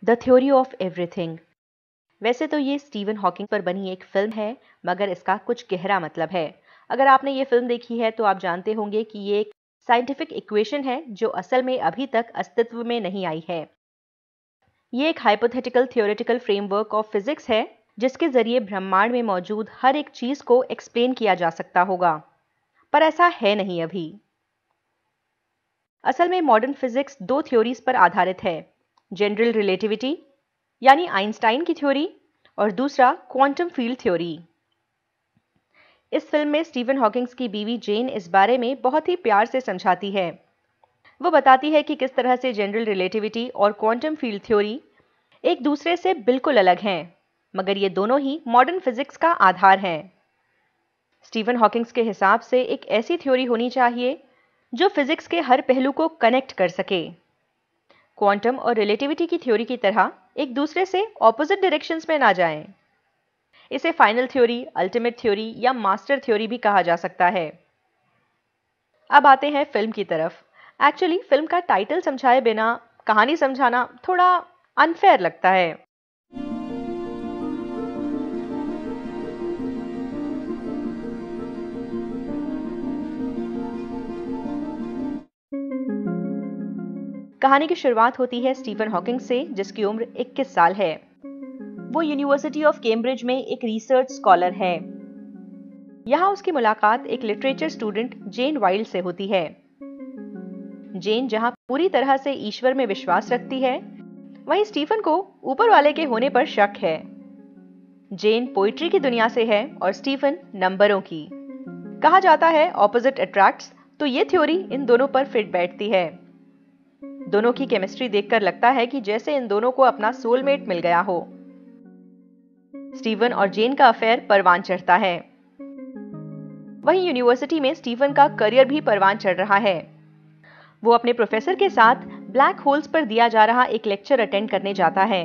The theory of everything. वैसे तो ये स्टीवन हॉकिंग पर बनी एक फिल्म है, मगर इसका कुछ गहरा मतलब है। अगर आपने ये फिल्म देखी है तो आप जानते होंगे कि ये एक साइंटिफिक इक्वेशन है जो असल में अभी तक अस्तित्व में नहीं आई है। ये एक hypothetical theoretical framework of physics है जिसके जरिए ब्रह्मांड में मौजूद हर एक चीज को एक्सप्लेन किया जा सकता होगा, पर ऐसा है नहीं अभी। असल में मॉडर्न फिजिक्स दो थ्योरीज पर आधारित है, जनरल रिलेटिविटी यानी आइंस्टाइन की थ्योरी और दूसरा क्वांटम फील्ड थ्योरी। इस फिल्म में स्टीफन हॉकिंग्स की बीवी जेन इस बारे में बहुत ही प्यार से समझाती है। वो बताती है कि किस तरह से जनरल रिलेटिविटी और क्वांटम फील्ड थ्योरी एक दूसरे से बिल्कुल अलग हैं, मगर ये दोनों ही मॉडर्न फिजिक्स का आधार हैं। स्टीफन हॉकिंग्स के हिसाब से एक ऐसी थ्योरी होनी चाहिए जो फिजिक्स के हर पहलू को कनेक्ट कर सके। क्वांटम और रिलेटिविटी की थ्योरी की तरह एक दूसरे से ऑपोजिट डायरेक्शंस में ना जाएं। इसे फाइनल थ्योरी, अल्टीमेट थ्योरी या मास्टर थ्योरी भी कहा जा सकता है। अब आते हैं फिल्म की तरफ। एक्चुअली फिल्म का टाइटल समझाए बिना कहानी समझाना थोड़ा अनफेयर लगता है। कहानी की शुरुआत होती है स्टीफन हॉकिंग से, जिसकी उम्र 21 साल है। वो यूनिवर्सिटी ऑफ कैम्ब्रिज में एक रिसर्च स्कॉलर है। यहाँ उसकी मुलाकात एक लिटरेचर स्टूडेंट जेन वाइल्ड से होती है। जेन जहाँ पूरी तरह से ईश्वर में विश्वास रखती है, वहीं स्टीफन को ऊपर वाले के होने पर शक है। जेन पोइट्री की दुनिया से है और स्टीफन नंबरों की। कहा जाता है ऑपोजिट अट्रैक्ट्स, तो ये थ्योरी इन दोनों पर फिट बैठती है। दोनों की केमिस्ट्री देखकर लगता है कि जैसे इन दोनों को अपना सोलमेट मिल गया हो। स्टीफन और जेन का अफेयर परवान चढ़ता है। वहीं यूनिवर्सिटी में स्टीफन का करियर भी परवान चढ़ रहा है। वो अपने प्रोफेसर के साथ ब्लैक होल्स पर दिया जा रहा एक लेक्चर अटेंड करने जाता है।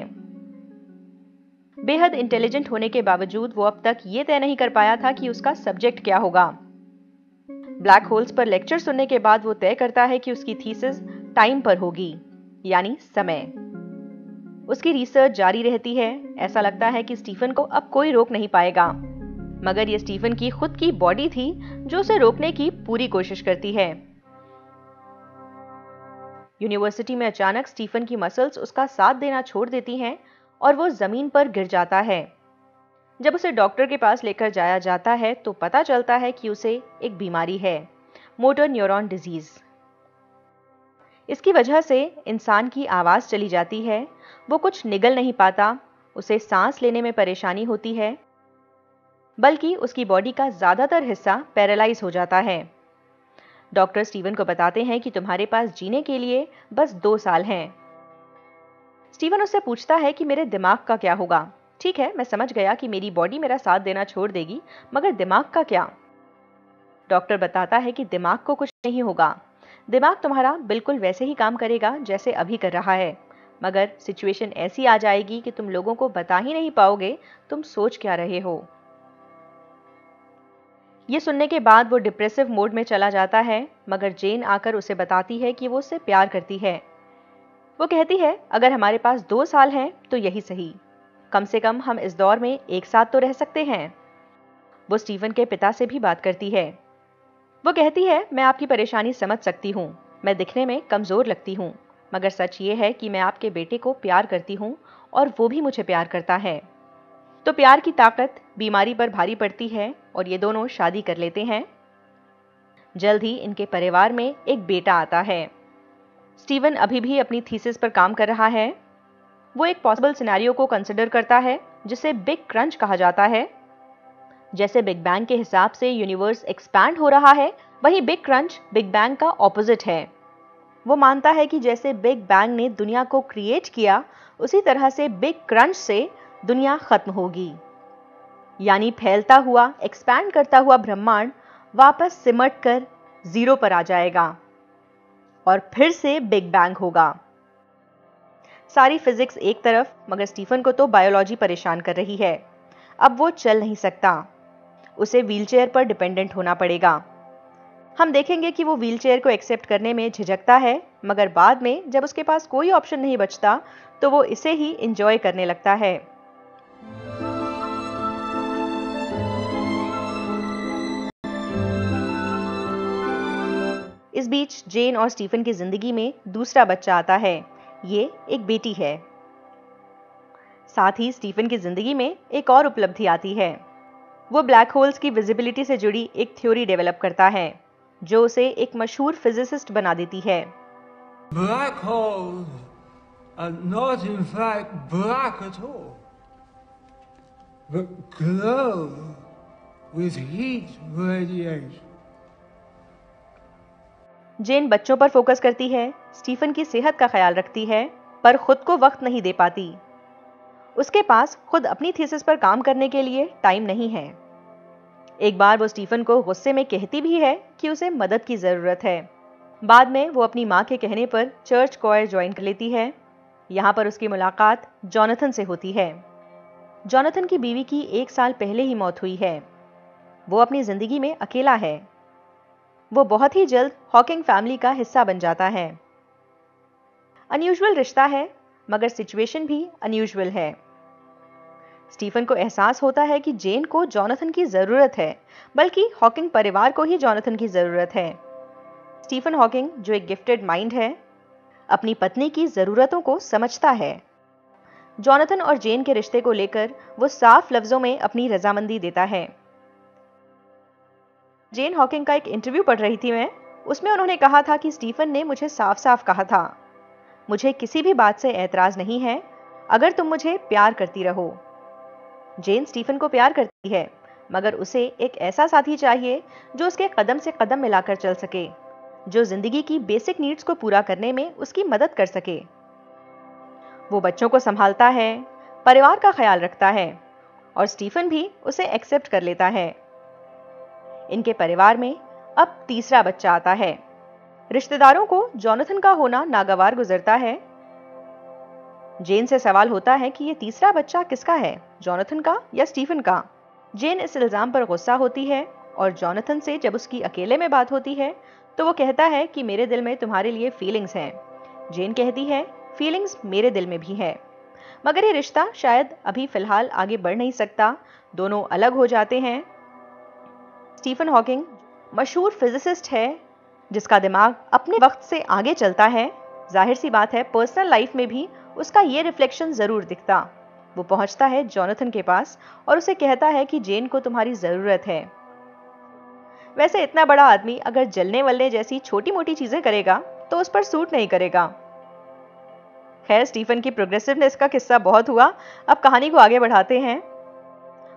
बेहद इंटेलिजेंट होने के बावजूद वो अब तक ये तय नहीं कर पाया था कि उसका सब्जेक्ट क्या होगा। ब्लैक होल्स पर लेक्चर सुनने के बाद वो तय करता है कि उसकी थीसिस टाइम पर होगी, यानी समय। उसकी रिसर्च जारी रहती है। ऐसा लगता है कि स्टीफन को अब कोई रोक नहीं पाएगा, मगर ये स्टीफन की खुद की बॉडी थी जो उसे रोकने की पूरी कोशिश करती है। यूनिवर्सिटी में अचानक स्टीफन की मसल्स उसका साथ देना छोड़ देती हैं और वो जमीन पर गिर जाता है। जब उसे डॉक्टर के पास लेकर जाया जाता है तो पता चलता है कि उसे एक बीमारी है, मोटर न्यूरॉन डिजीज। इसकी वजह से इंसान की आवाज चली जाती है, वो कुछ निगल नहीं पाता, उसे सांस लेने में परेशानी होती है, बल्कि उसकी बॉडी का ज्यादातर हिस्सा पैरालाइज हो जाता है। डॉक्टर स्टीवन को बताते हैं कि तुम्हारे पास जीने के लिए बस 2 साल हैं। स्टीवन उससे पूछता है कि मेरे दिमाग का क्या होगा। ठीक है, मैं समझ गया कि मेरी बॉडी मेरा साथ देना छोड़ देगी, मगर दिमाग का क्या? डॉक्टर बताता है कि दिमाग को कुछ नहीं होगा। दिमाग तुम्हारा बिल्कुल वैसे ही काम करेगा जैसे अभी कर रहा है, मगर सिचुएशन ऐसी आ जाएगी कि तुम लोगों को बता ही नहीं पाओगे तुम सोच क्या रहे हो। ये सुनने के बाद वो डिप्रेसिव मोड में चला जाता है, मगर जेन आकर उसे बताती है कि वो उससे प्यार करती है। वो कहती है अगर हमारे पास 2 साल हैं तो यही सही, कम से कम हम इस दौर में एक साथ तो रह सकते हैं। वो स्टीफन के पिता से भी बात करती है। वो कहती है मैं आपकी परेशानी समझ सकती हूँ, मैं दिखने में कमजोर लगती हूँ, मगर सच ये है कि मैं आपके बेटे को प्यार करती हूँ और वो भी मुझे प्यार करता है। तो प्यार की ताकत बीमारी पर भारी पड़ती है और ये दोनों शादी कर लेते हैं। जल्द ही इनके परिवार में एक बेटा आता है। स्टीवन अभी भी अपनी थीसिस पर काम कर रहा है। वो एक पॉसिबल सिनेरियो को कंसिडर करता है जिसे बिग क्रंच कहा जाता है। जैसे बिग बैंग के हिसाब से यूनिवर्स एक्सपैंड हो रहा है, वहीं बिग क्रंच बिग बैंग का ऑपोजिट है। वो मानता है कि जैसे बिग बैंग ने दुनिया को क्रिएट किया, उसी तरह से बिग क्रंच से दुनिया खत्म होगी, यानी फैलता हुआ एक्सपैंड करता हुआ ब्रह्मांड वापस सिमट कर 0 पर आ जाएगा और फिर से बिग बैंग होगा। सारी फिजिक्स एक तरफ, मगर स्टीफन को तो बायोलॉजी परेशान कर रही है। अब वो चल नहीं सकता, उसे व्हीलचेयर पर डिपेंडेंट होना पड़ेगा। हम देखेंगे कि वो व्हीलचेयर को एक्सेप्ट करने में झिझकता है, मगर बाद में जब उसके पास कोई ऑप्शन नहीं बचता तो वो इसे ही इंजॉय करने लगता है। इस बीच जेन और स्टीफन की जिंदगी में दूसरा बच्चा आता है। ये एक बेटी है। साथ ही स्टीफन की जिंदगी में एक और उपलब्धि आती है। वो ब्लैक होल्स की विजिबिलिटी से जुड़ी एक थ्योरी डेवलप करता है जो उसे एक मशहूर फिजिसिस्ट बना देती है। Black holes are not in fact black at all, but glow with heat radiation. जेन बच्चों पर फोकस करती है, स्टीफन की सेहत का ख्याल रखती है, पर खुद को वक्त नहीं दे पाती। उसके पास खुद अपनी थीसिस पर काम करने के लिए टाइम नहीं है। एक बार वो स्टीफन को गुस्से में कहती भी है कि उसे मदद की जरूरत है। बाद में वो अपनी माँ के कहने पर चर्च कॉयर ज्वाइन कर लेती है। यहाँ पर उसकी मुलाकात जॉनथन से होती है। जॉनथन की बीवी की 1 साल पहले ही मौत हुई है। वो अपनी जिंदगी में अकेला है। वो बहुत ही जल्द हॉकिंग फैमिली का हिस्सा बन जाता है। अनयूजुअल रिश्ता है, मगर सिचुएशन भी अनयूजुअल है। स्टीफन को एहसास होता है कि जेन को जॉनथन की जरूरत है, बल्कि हॉकिंग परिवार को ही जॉनथन की जरूरत है। स्टीफन हॉकिंग, जो एक गिफ्टेड माइंड है, अपनी पत्नी की जरूरतों को समझता है। जॉनथन और जेन के रिश्ते को लेकर वो साफ लफ्जों में अपनी रजामंदी देता है। जेन हॉकिंग का एक इंटरव्यू पढ़ रही थी मैं, उसमें उन्होंने कहा था कि स्टीफन ने मुझे साफ साफ कहा था, मुझे किसी भी बात से ऐतराज नहीं है अगर तुम मुझे प्यार करती रहो। जेन स्टीफन को प्यार करती है, मगर उसे एक ऐसा साथी चाहिए जो उसके कदम से कदम मिलाकर चल सके, जो जिंदगी की बेसिक नीड्स को पूरा करने में उसकी मदद कर सके। वो बच्चों को संभालता है, परिवार का ख्याल रखता है, और स्टीफन भी उसे एक्सेप्ट कर लेता है। इनके परिवार में अब तीसरा बच्चा आता है। रिश्तेदारों को जॉनथन का होना नागवार गुजरता है। जेन से सवाल होता है कि ये तीसरा बच्चा किसका है, जॉनथन का या स्टीफन का। जेन इस इल्जाम पर गुस्सा होती है, और जॉनथन से जब उसकी अकेले में बात होती है तो वो कहता है कि मेरे दिल में तुम्हारे लिए फीलिंग्स हैं। जेन कहती है फीलिंग्स मेरे दिल में भी है, मगर ये रिश्ता शायद अभी फिलहाल आगे बढ़ नहीं सकता। दोनों अलग हो जाते हैं। स्टीफन हॉकिंग मशहूर फिजिसिस्ट है जिसका दिमाग अपने वक्त से आगे चलता है। जाहिर सी बात है पर्सनल लाइफ में भी उसका ये रिफ्लेक्शन जरूर दिखता। वो पहुंचता है जॉनथन के पास और उसे कहता है कि जेन को तुम्हारी जरूरत है। वैसे इतना बड़ा आदमी अगर जलने वलने जैसी छोटी मोटी चीजें करेगा तो उस पर सूट नहीं करेगा। खैर, स्टीफन की प्रोग्रेसिवनेस का किस्सा बहुत हुआ। अब कहानी को आगे बढ़ाते हैं।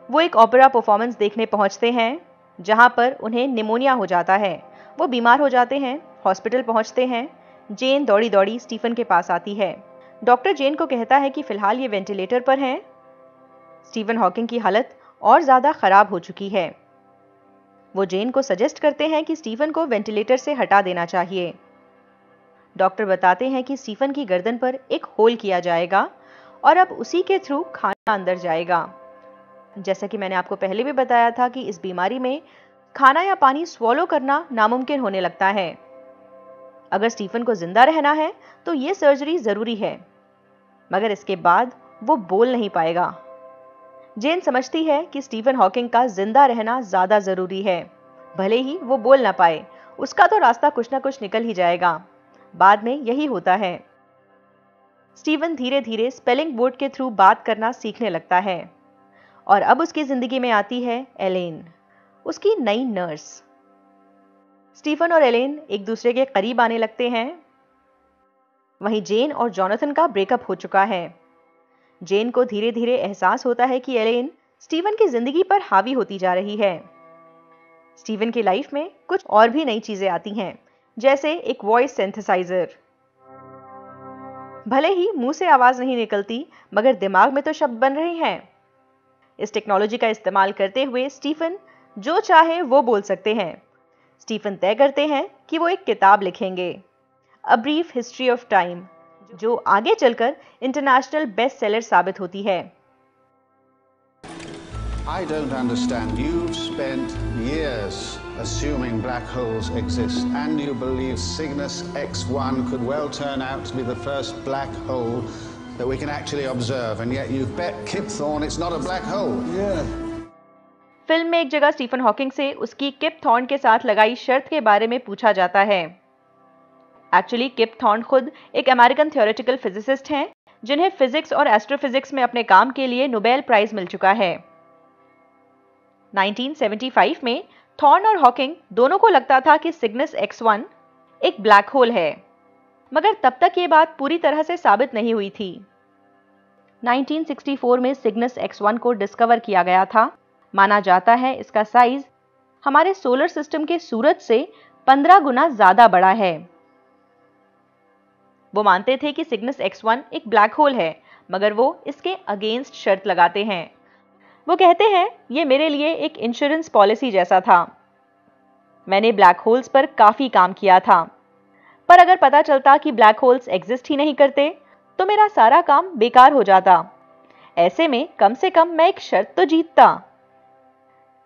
वो एक ओपेरा परफॉर्मेंस देखने पहुंचते हैं जहां पर उन्हें निमोनिया हो जाता है। वो बीमार हो जाते हैं, हॉस्पिटल पहुंचते हैं। जेन दौड़ी दौड़ी स्टीफन के पास आती है। डॉक्टर जेन को कहता है कि फिलहाल ये वेंटिलेटर पर हैं। स्टीफन हॉकिंग की हालत और ज्यादा खराब हो चुकी है। वो जेन को सजेस्ट करते हैं कि स्टीफन को वेंटिलेटर से हटा देना चाहिए। डॉक्टर बताते हैं कि स्टीफन की गर्दन पर एक होल किया जाएगा और अब उसी के थ्रू खाना अंदर जाएगा। जैसा कि मैंने आपको पहले भी बताया था कि इस बीमारी में खाना या पानी स्वॉलो करना नामुमकिन होने लगता है। अगर स्टीफन को जिंदा रहना है तो ये सर्जरी जरूरी है, मगर इसके बाद वो बोल नहीं पाएगा। जेन समझती है कि स्टीफन हॉकिंग का जिंदा रहना ज्यादा जरूरी है। भले ही वो बोल ना पाए, उसका तो रास्ता कुछ ना कुछ निकल ही जाएगा। बाद में यही होता है। स्टीफन धीरे धीरे स्पेलिंग बोर्ड के थ्रू बात करना सीखने लगता है, और अब उसकी जिंदगी में आती है एलेन, उसकी नई नर्स। स्टीफन और एलेन एक दूसरे के करीब आने लगते हैं। वहीं जेन और जॉनथन का ब्रेकअप हो चुका है। जेन को धीरे धीरे एहसास होता है कि एलेन स्टीफन की जिंदगी पर हावी होती जा रही है। स्टीफन की लाइफ में कुछ और भी नई चीजें आती हैं, जैसे एक वॉइस सिंथेसाइजर। भले ही मुंह से आवाज नहीं निकलती, मगर दिमाग में तो शब्द बन रहे हैं। इस टेक्नोलॉजी का इस्तेमाल करते हुए स्टीफन जो चाहे वो बोल सकते हैं। स्टीफन तय करते हैं कि वो एक किताब लिखेंगे, a brief history of time, जो आगे चलकर इंटरनेशनल बेस्ट सेलर साबित होती है। I don't understand. You've spent years assuming black holes exist, and you believe Cygnus X1 could well turn out to be the first black hole that we can actually observe, and yet you bet Kip Thorne it's not a black hole. Yeah. Film में एक जगह Stephen Hawking से उसकी किप thorn के साथ लगाई शर्त के बारे में पूछा जाता है। एक्चुअली किप थॉर्न खुद एक अमेरिकन थ्योरेटिकल फिजिसिस्ट हैं, जिन्हें फिजिक्स और एस्ट्रोफिजिक्स में अपने काम के लिए नोबेल प्राइज मिल चुका है। 1975 में थॉर्न और हॉकिंग दोनों को लगता था कि सिग्नस X1 एक ब्लैक होल है, मगर तब तक ये बात पूरी तरह से साबित नहीं हुई थी। 1964 में सिग्नस X1 को डिस्कवर किया गया था। माना जाता है इसका साइज हमारे सोलर सिस्टम के सूरज से 15 गुना ज्यादा बड़ा है। वो मानते थे कि सिग्नस X1 एक ब्लैक होल है, मगर वो इसके अगेंस्ट शर्त लगाते हैं। वो कहते हैं ये मेरे लिए एक इंश्योरेंस पॉलिसी जैसा था। मैंने ब्लैक होल्स पर काफी काम किया था, पर अगर पता चलता कि ब्लैक होल्स एग्जिस्ट ही नहीं करते तो मेरा सारा काम बेकार हो जाता। ऐसे में कम से कम मैं एक शर्त तो जीतता।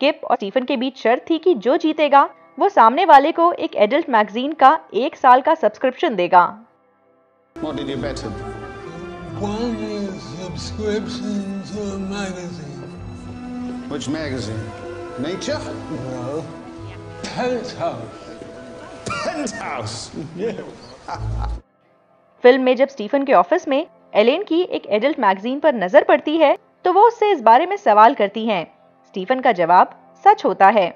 किप और स्टीफन के बीच शर्त थी कि जो जीतेगा वो सामने वाले को एक एडल्ट मैगजीन का 1 साल का सब्सक्रिप्शन देगा। What did you bet him? 1 year subscription to a magazine. Which magazine? Nature? No. Penthouse. Penthouse! Film में जब स्टीफन के ऑफिस में एलेन की एक एडल्ट मैगजीन पर नजर पड़ती है तो वो उससे इस बारे में सवाल करती हैं। स्टीफन का जवाब सच होता है।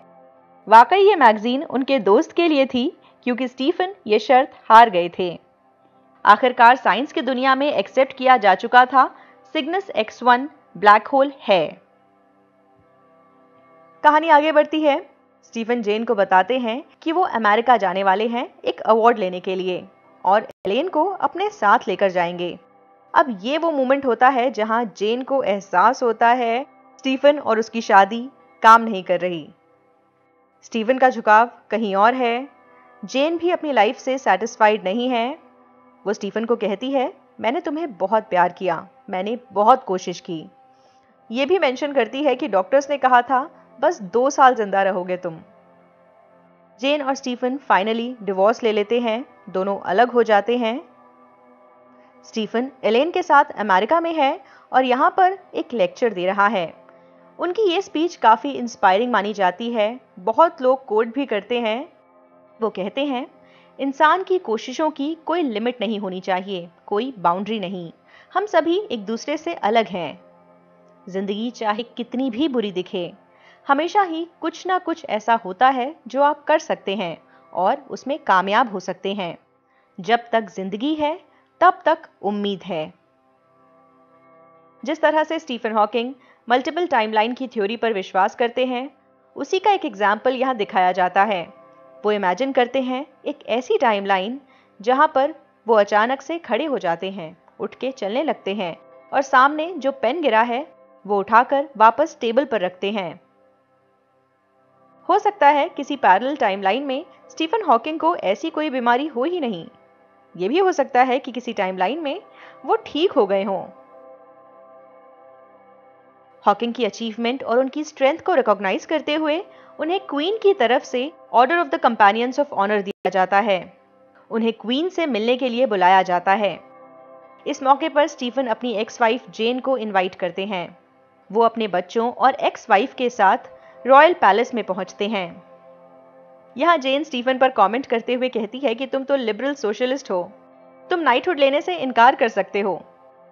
वाकई ये मैगजीन उनके दोस्त के लिए थी, क्योंकि स्टीफन ये शर्त हार गए थे। आखिरकार साइंस की दुनिया में एक्सेप्ट किया जा चुका था, सिग्नस X1 ब्लैक होल है। कहानी आगे बढ़ती है। स्टीफन जेन को बताते हैं कि वो अमेरिका जाने वाले हैं एक अवार्ड लेने के लिए और एलेन को अपने साथ लेकर जाएंगे। अब ये वो मोमेंट होता है जहां जेन को एहसास होता है स्टीफन और उसकी शादी काम नहीं कर रही। स्टीफन का झुकाव कहीं और है। जेन भी अपनी लाइफ से सैटिस्फाइड नहीं है। वो स्टीफन को कहती है, मैंने तुम्हें बहुत प्यार किया, मैंने बहुत कोशिश की। ये भी मेंशन करती है कि डॉक्टर्स ने कहा था बस 2 साल जिंदा रहोगे तुम। जेन और स्टीफन फाइनली डिवोर्स ले लेते हैं, दोनों अलग हो जाते हैं। स्टीफन एलेन के साथ अमेरिका में है और यहाँ पर एक लेक्चर दे रहा है। उनकी ये स्पीच काफ़ी इंस्पायरिंग मानी जाती है, बहुत लोग कोट भी करते हैं। वो कहते हैं, इंसान की कोशिशों की कोई लिमिट नहीं होनी चाहिए, कोई बाउंड्री नहीं। हम सभी एक दूसरे से अलग हैं। जिंदगी चाहे कितनी भी बुरी दिखे, हमेशा ही कुछ ना कुछ ऐसा होता है जो आप कर सकते हैं और उसमें कामयाब हो सकते हैं। जब तक जिंदगी है तब तक उम्मीद है। जिस तरह से स्टीफन हॉकिंग मल्टीपल टाइमलाइन की थ्योरी पर विश्वास करते हैं, उसी का एक एग्जाम्पल यहाँ दिखाया जाता है। वो इमेजिन करते हैं एक ऐसी टाइमलाइन जहाँ पर वो अचानक से खड़े हो जाते हैं, उठ के चलने लगते हैं और सामने जो पेन गिरा है वो उठाकर वापस टेबल पर रखते हैं। हो सकता है किसी पैरेलल टाइमलाइन में स्टीफन हॉकिंग को ऐसी कोई बीमारी हो ही नहीं। ये भी हो सकता है कि किसी टाइमलाइन में वो ठीक हो गए हों। हॉकिंग की अचीवमेंट और उनकी स्ट्रेंथ को रिकॉग्नाइज करते हुए उन्हें क्वीन की तरफ से order of the companions of honour दिया जाता है। उन्हें क्वीन से मिलने के लिए बुलाया जाता है। इस मौके पर स्टीफन अपनी एक्स वाइफ जेन को इनवाइट करते हैं। वो अपने बच्चों और एक्स वाइफ के साथ रॉयल पैलेस में पहुंचते हैं। यहाँ जेन स्टीफन पर कमेंट करते हुए कहती है कि तुम तो लिबरल सोशलिस्ट हो, तुम नाइटहुड लेने से इनकार कर सकते हो।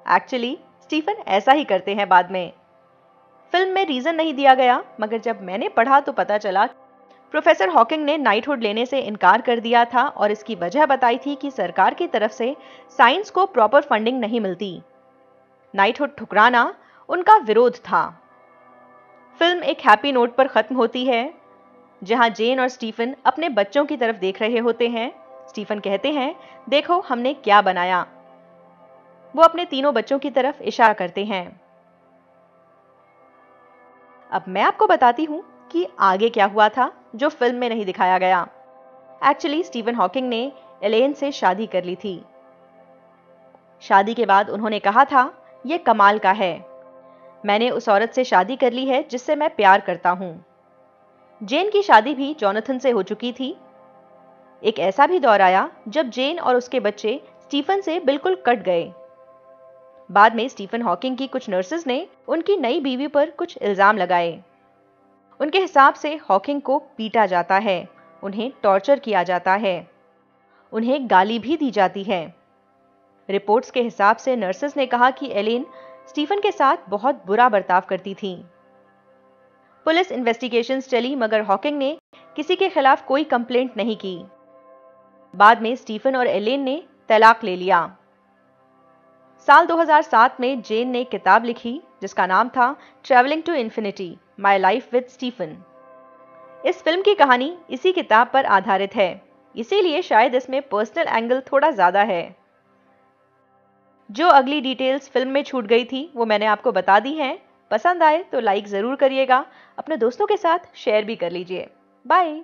एक्चुअली स्टीफन ऐसा ही करते हैं बाद में। फिल्म में रीजन नहीं दिया गया, मगर जब मैंने पढ़ा तो पता चला प्रोफेसर हॉकिंग ने नाइटहुड लेने से इनकार कर दिया था और इसकी वजह बताई थी कि सरकार की तरफ से साइंस को प्रॉपर फंडिंग नहीं मिलती। नाइटहुड ठुकराना उनका विरोध था। फिल्म एक हैप्पी नोट पर खत्म होती है, जहां जेन और स्टीफन अपने बच्चों की तरफ देख रहे होते हैं। स्टीफन कहते हैं, देखो हमने क्या बनाया। वो अपने तीनों बच्चों की तरफ इशारा करते हैं। अब मैं आपको बताती हूं कि आगे क्या हुआ था जो फिल्म में नहीं दिखाया गया। एक्चुअली स्टीफन हॉकिंग ने एलेन से शादी कर ली थी। शादी के बाद उन्होंने कहा था, यह कमाल का है, मैंने उस औरत से शादी कर ली है जिससे मैं प्यार करता हूं। जेन की शादी भी जॉनथन से हो चुकी थी। एक ऐसा भी दौर आया जब जेन और उसके बच्चे स्टीफन से बिल्कुल कट गए। बाद में स्टीफन हॉकिंग की कुछ नर्सेज ने उनकी नई बीवी पर कुछ इल्जाम लगाए। उनके हिसाब से हॉकिंग को पीटा जाता है, उन्हें टॉर्चर किया जाता है, उन्हें गाली भी दी जाती है। रिपोर्ट्स के हिसाब से नर्सेज ने कहा कि एलेन स्टीफन के साथ बहुत बुरा बर्ताव करती थी। पुलिस इन्वेस्टिगेशंस चली मगर हॉकिंग ने किसी के खिलाफ कोई कंप्लेंट नहीं की। बाद में स्टीफन और एलेन ने तलाक ले लिया। साल 2007 में जेन ने किताब लिखी जिसका नाम था travelling to infinity, my life with Stephen. इस फिल्म की कहानी इसी किताब पर आधारित है, इसीलिए शायद इसमें पर्सनल एंगल थोड़ा ज्यादा है। जो अगली डिटेल्स फिल्म में छूट गई थी वो मैंने आपको बता दी हैं। पसंद आए तो लाइक जरूर करिएगा, अपने दोस्तों के साथ शेयर भी कर लीजिए। बाय।